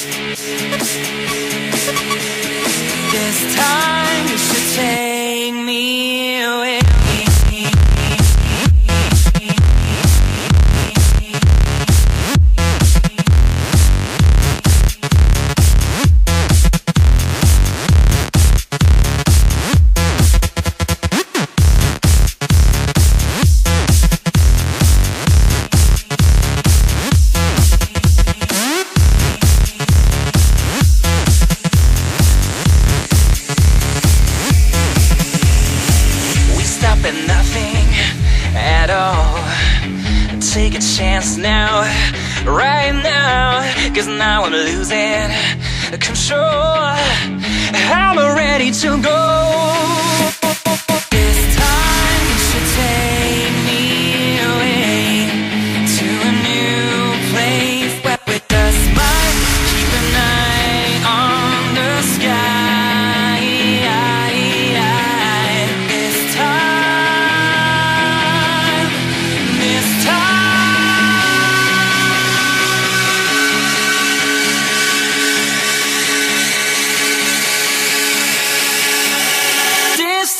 This time you should take me away. Nothing at all. Take a chance now, right now, 'cause now I'm losing control. I'm ready to go. This time you should take me away to a new place where we just might keep an eye on the sky.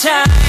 Time